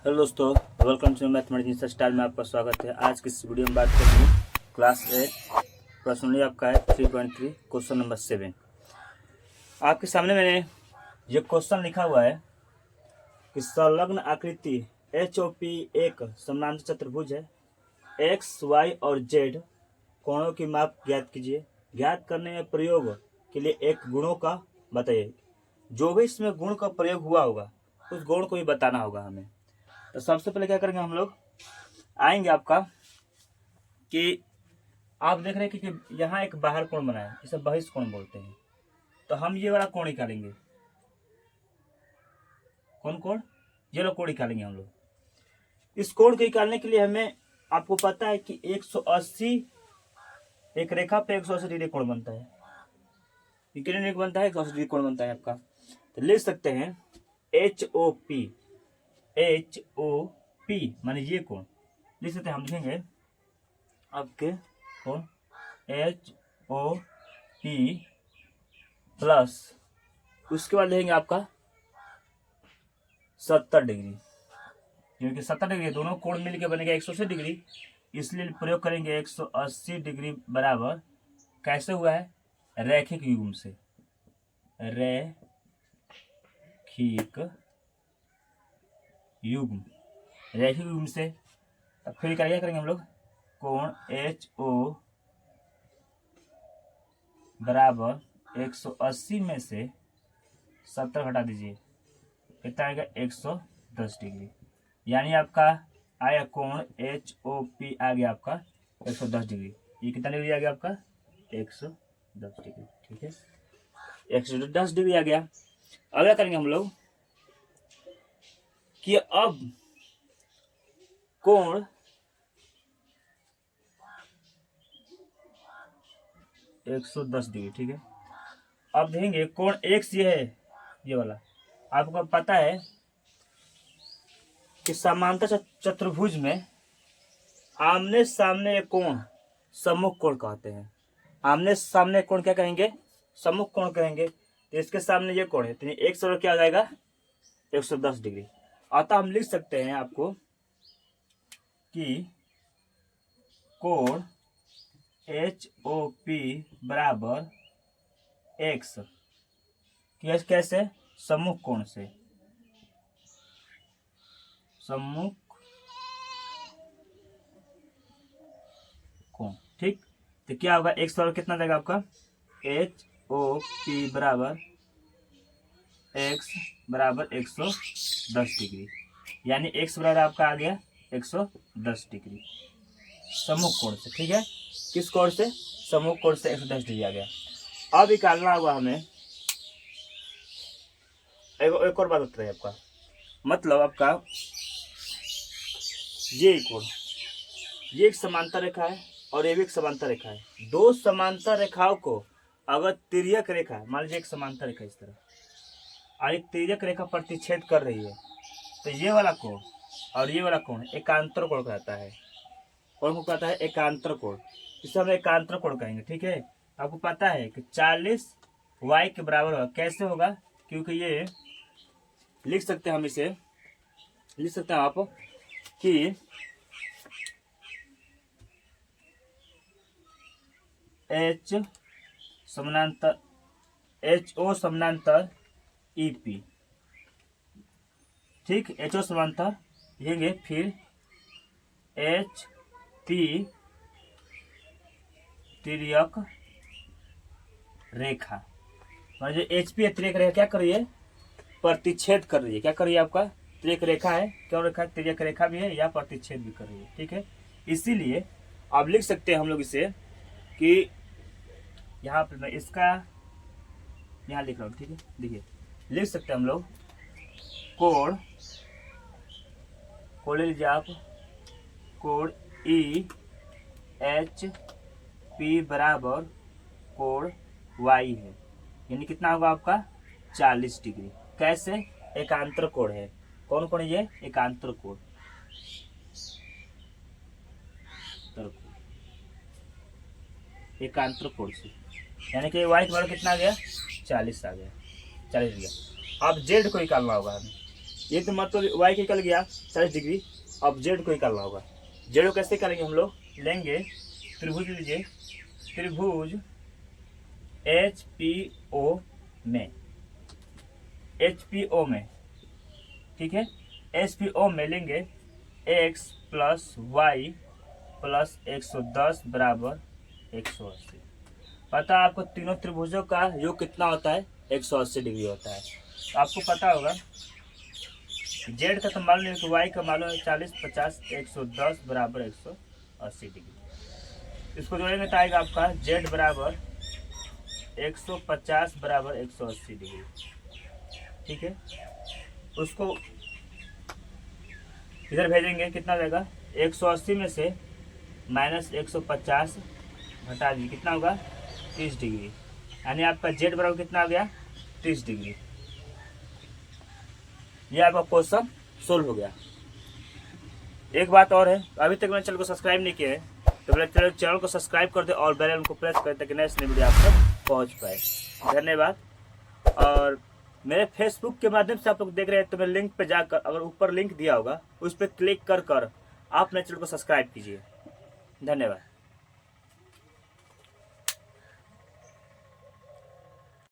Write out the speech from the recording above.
Hello दोस्तों, welcome to mathematics style में आपका स्वागत है। आज की इस वीडियो में बात करेंगे क्लास 8 प्रश्न आपका है 3.3 क्वेश्चन नंबर 7। आपके सामने मैंने ये क्वेश्चन लिखा हुआ है कि संलग्न आकृति HOP एक समानांतर चतुर्भुज है। एक्स वाई और जेड कोणों की माप ज्ञात कीजिए। ज्ञात करने में प्रयोग के लिए एक गुणों का बताइए। जो भी इसमें गुण का प्रयोग हुआ होगा उस गुण को भी बताना होगा हमें। तो सबसे पहले क्या करेंगे, हम लोग आएंगे आपका कि आप देख रहे हैं कि यहाँ एक बाहर कोण बना है, इसे बहिष्कोण बोलते हैं। तो हम ये वाला कोण निकालेंगे। कौन कोण? ये वाला कोण निकालेंगे हम लोग। इस कोण को निकालने के लिए हमें, आपको पता है कि 180 एक रेखा पे 180 डिग्री कोण बनता है। कितने डिग्री बनता है? 180 डिग्री कोण बनता है आपका। तो लिख सकते हैं HOP माने ये कोण लिख सकते हैं। हम लिखेंगे आपके कोण HOP प्लस उसके बाद लिखेंगे आपका 70 डिग्री, क्योंकि 70 डिग्री दोनों कोण मिलकर बनेगा 180 डिग्री, इसलिए प्रयोग करेंगे 180 डिग्री बराबर कैसे हुआ है? रैखिक युग्म से। रैखिक युग्म से अब फिर क्या करेंगे हम लोग? कोण HO बराबर 180 में से 70 घटा दीजिए, कितना आएगा? 110 डिग्री। यानी आपका आया कोण HOP आ गया आपका 110 डिग्री। ये कितना डिग्री आ गया आपका? 110 डिग्री। ठीक है, 110 डिग्री आ गया। अब क्या करेंगे हम लोग कि अब कोण 110 डिग्री, ठीक है। अब देखेंगे कोण एक्स ये है, ये वाला। आपको पता है कि समांतर चतुर्भुज में आमने सामने कोण सम्मुख कोण कहते हैं। आमने सामने कोण क्या कहेंगे? सम्मुख कोण कहेंगे। तो इसके सामने ये कोण है, तो एक्स और क्या आ जाएगा? 110 डिग्री। अतः हम लिख सकते हैं आपको कि कोण HOP बराबर एक्स कैसे? सम्मुख कोण से। सम्मुख कोण, ठीक। तो क्या होगा? एक्स बराबर कितना देगा आपका? HOP बराबर एक्स बराबर 110 डिग्री। यानी एक्स बराबर आपका आ गया 110 डिग्री सम्मुख कोण से। ठीक है, किस कोण से? सम्मुख कोण से 110 डिग्री आ गया। अब निकालना होगा हमें एक और बात होता है आपका, मतलब आपका ये कोण, ये एक समांतर रेखा है और ये भी एक समांतर रेखा है। दो समांतर रेखाओं को अगर तिर्यक रेखा, मान लीजिए एक समांतर रेखा इस तरह और एक तिर्यक रेखा प्रतिच्छेद कर रही है, तो ये वाला कोण और ये वाला कोण एकांतर कोण कहता है। कौन को कहता है? एकांतर कोण। इसे हम एकांतर कोण कहेंगे। ठीक है, आपको पता है कि 40 y के बराबर होगा। कैसे होगा? क्योंकि ये लिख सकते हैं, हम इसे लिख सकते हैं आप कि H समानांतर HO समानांतर EP, ठीक। HO समानांतर लिखेंगे, फिर HP तिर्यक रेखा। जो HP तिर्यक रेखा क्या कर रही है? प्रतिच्छेद कर रही है। क्या कर रही है? आपका तिर्यक रेखा है। क्यों रेखा? तिर्यक रेखा भी है या प्रतिच्छेद भी कर रही है। ठीक है, इसीलिए आप लिख सकते हैं हम लोग इसे कि यहाँ पे मैं इसका यहाँ लिख रहा हूँ। ठीक है, देखिए लिख सकते हैं हम लोग कोण ले लीजिए आप, कोण EHP बराबर कोण Y है। यानी कितना होगा आपका? 40 डिग्री। कैसे? एकांतर कोण है। कौन कोण? ये एकांतर कोण। एकांतर कोण से, यानी कि Y के बराबर कितना आ गया? 40 आ गया, 40 गया। अब Z को निकालना होगा हमें। ये तो मतलब वाई निकल गया 40 डिग्री। अब जेड को निकालना होगा। जेड को कैसे करेंगे हम लोग, लेंगे त्रिभुज, लीजिए त्रिभुज HPO में, HPO में, ठीक है। HPO में लेंगे x प्लस वाई प्लस 110 बराबर 180। पता है आपको तीनों त्रिभुजों का योग कितना होता है, 180 डिग्री होता है। तो आपको पता होगा जेड का तो मालूम है, वाई का मालूम है 40 50 110 बराबर 180 डिग्री। इसको जोड़ेंगे तो आएगा आपका जेड बराबर 150 बराबर 180 डिग्री, ठीक है। उसको इधर भेजेंगे, कितना जाएगा 180 में से माइनस 150 घटा दीजिए, कितना होगा 30 डिग्री, यानी आपका जेड बराबर कितना आ गया 30 डिग्री। ये आपका क्वेश्चन सोल्व हो गया। एक बात और है, अभी तक मैंने चैनल को सब्सक्राइब नहीं किया है तो मेरे चैनल को सब्सक्राइब कर दे और बेल आइकन को प्रेस करें ताकि नेक्स्ट वीडियो आप तक पहुँच पाए। धन्यवाद। और मेरे फेसबुक के माध्यम से आप लोग देख रहे हैं तो मेरे लिंक पे जाकर, अगर ऊपर लिंक दिया होगा उस पर क्लिक कर आप मेरे चैनल को सब्सक्राइब कीजिए। धन्यवाद।